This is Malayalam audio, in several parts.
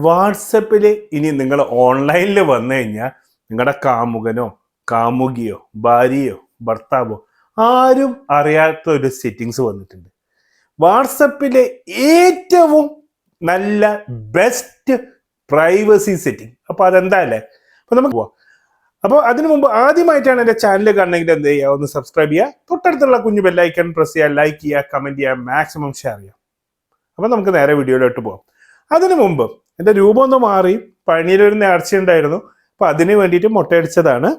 വാട്സപ്പിൽ ഇനി നിങ്ങൾ ഓൺലൈനിൽ വന്നു കഴിഞ്ഞാൽ നിങ്ങളുടെ കാമുകനോ കാമുകിയോ ഭാര്യയോ ഭർത്താവോ ആരും അറിയാത്ത ഒരു സെറ്റിങ്സ് വന്നിട്ടുണ്ട്. വാട്സപ്പിലെ ഏറ്റവും നല്ല ബെസ്റ്റ് പ്രൈവസി സെറ്റിംഗ്. അപ്പോൾ അതെന്താ അല്ലേ? അപ്പോൾ നമുക്ക് പോവാം. അപ്പോൾ അതിനു മുമ്പ് ആദ്യമായിട്ടാണ് എൻ്റെ ചാനൽ കാണണമെങ്കിൽ എന്ത് ചെയ്യുക, ഒന്ന് സബ്സ്ക്രൈബ് ചെയ്യുക, തൊട്ടടുത്തുള്ള കുഞ്ഞു ബെല്ലൈക്കൺ പ്രസ് ചെയ്യുക, ലൈക്ക് ചെയ്യുക, കമൻറ്റ് ചെയ്യുക, മാക്സിമം ഷെയർ ചെയ്യുക. അപ്പോൾ നമുക്ക് നേരെ വീഡിയോയിലോട്ട് പോകാം. അതിനു മുമ്പ് എൻ്റെ രൂപം ഒന്ന് മാറി. പഴനിയിലൊരു നേർച്ച ഉണ്ടായിരുന്നു, അപ്പോൾ അതിന് വേണ്ടിയിട്ട് മുട്ടയടിച്ചതാണ്.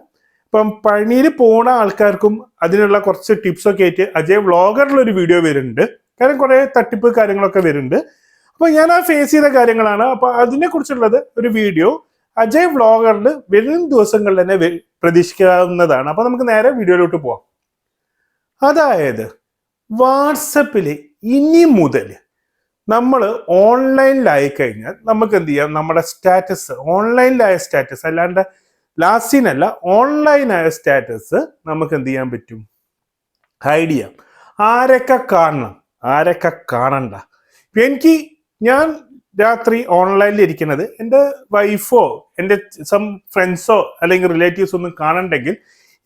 അപ്പം പഴനിയിൽ പോണ ആൾക്കാർക്കും അതിനുള്ള കുറച്ച് ടിപ്സൊക്കെ ആയിട്ട് അജയ് വ്ളോഗറിലൊരു വീഡിയോ വരുന്നുണ്ട്. കാരണം കുറേ തട്ടിപ്പ് കാര്യങ്ങളൊക്കെ വരുന്നുണ്ട്. അപ്പോൾ ഞാൻ ആ ഫേസ് ചെയ്ത കാര്യങ്ങളാണ്. അപ്പോൾ അതിനെക്കുറിച്ചുള്ളത് ഒരു വീഡിയോ അജയ് വ്ളോഗറിൽ വരും ദിവസങ്ങളിൽ തന്നെ പ്രതീക്ഷിക്കാവുന്നതാണ്. അപ്പോൾ നമുക്ക് നേരെ വീഡിയോയിലോട്ട് പോവാം. അതായത് വാട്സപ്പിൽ ഇനി മുതൽ നമ്മൾ ഓൺലൈനിലായി കഴിഞ്ഞാൽ നമുക്ക് എന്ത് ചെയ്യാം, നമ്മുടെ സ്റ്റാറ്റസ്, ഓൺലൈനിലായ സ്റ്റാറ്റസ് അല്ലാണ്ട് ലാസ്റ്റിനല്ല, ഓൺലൈനായ സ്റ്റാറ്റസ് നമുക്ക് എന്ത് ചെയ്യാൻ പറ്റും, ഹൈഡ് ചെയ്യാം. ആരൊക്കെ കാണണം ആരൊക്കെ കാണണ്ട. ഞാൻ രാത്രി ഓൺലൈനിൽ ഇരിക്കുന്നത് എൻ്റെ വൈഫോ എൻ്റെ സം ഫ്രണ്ട്സോ അല്ലെങ്കിൽ റിലേറ്റീവ്സ് ഒന്നും കാണണ്ടെങ്കിൽ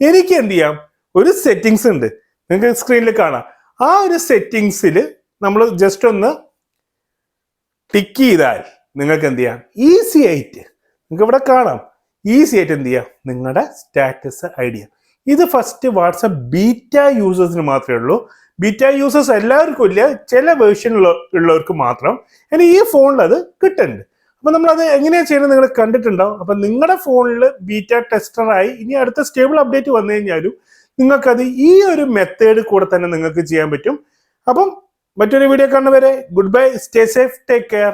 എനിക്ക് എന്ത് ചെയ്യാം, ഒരു സെറ്റിങ്സ് ഉണ്ട്, നിങ്ങൾക്ക് സ്ക്രീനിൽ കാണാം. ആ ഒരു സെറ്റിങ്സിൽ നമ്മൾ ജസ്റ്റ് ഒന്ന് ടിക്ക് ചെയ്താൽ നിങ്ങൾക്ക് എന്ത് ചെയ്യാം, ഈസി ആയിട്ട് നിങ്ങൾക്ക് ഇവിടെ കാണാം, ഈസി ആയിട്ട് എന്ത് ചെയ്യാം, നിങ്ങളുടെ സ്റ്റാറ്റസ് ഹൈഡ് ചെയ്യാം. ഇത് ഫസ്റ്റ് വാട്സപ്പ് ബീറ്റ യൂസേഴ്സിന് മാത്രമേ ഉള്ളൂ. ബീറ്റ യൂസേഴ്സ് എല്ലാവർക്കും ഇല്ല, ചില വേർഷൻ ഉള്ളവർക്ക് മാത്രം. ഇനി ഈ ഫോണിൽ അത് കിട്ടുന്നുണ്ട്. അപ്പം നമ്മളത് എങ്ങനെയാണ് ചെയ്യുന്നത് നിങ്ങൾ കണ്ടിട്ടുണ്ടാവും. അപ്പം നിങ്ങളുടെ ഫോണിൽ ബീറ്റ ടെസ്റ്ററായി ഇനി അടുത്ത സ്റ്റേബിൾ അപ്ഡേറ്റ് വന്നു കഴിഞ്ഞാലും നിങ്ങൾക്കത് ഈ ഒരു മെത്തേഡ് കൂടെ തന്നെ നിങ്ങൾക്ക് ചെയ്യാൻ പറ്റും. അപ്പം മറ്റൊരു വീഡിയോ കാണുന്നവരെ good bye, stay safe, take care.